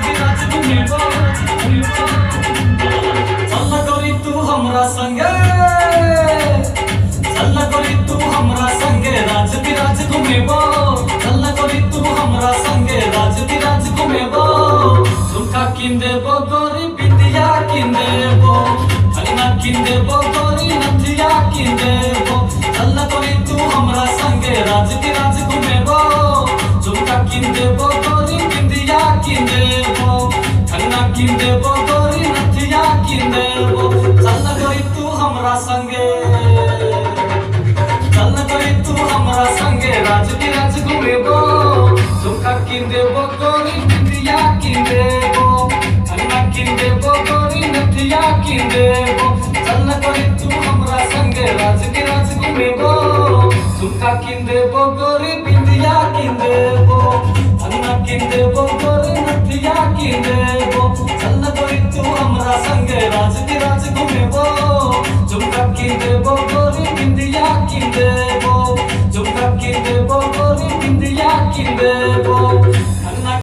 बिराज घुमेबो चल गोरी तू हमरा संगे चल गोरी तू हमरा संगे राज बिराज घुमेबो चल गोरी तू हमरा संगे राज बिराज घुमेबो झुमका किन देबो गोरी बिंदिया किन देबो हलना किन देबो गोरी नथिया किन देबो चल गोरी तू हमरा संगे राज बिराज घुमेबो झुमका किन देबो गोरी बिंदिया किन देबो हलना किन देबो गोरी नथिया किन देबो चल गोरी तू हमरा संगे चल गोरी तू हमरा संगे राज बिराज घुमेबो झुमका किन देबो गोरी बिंदिया किन देबो हलना किन देबो गोरी नथिया किन देबो चल गोरी तू हमरा संगे राज बिराज घुमेबो झुमका किन देबो गोरी बिंदिया किन देबो हलना किन देबो गोरी नथिया किन देबो चल गोरी तू हमरा संगे राज बिराज घुमेबो।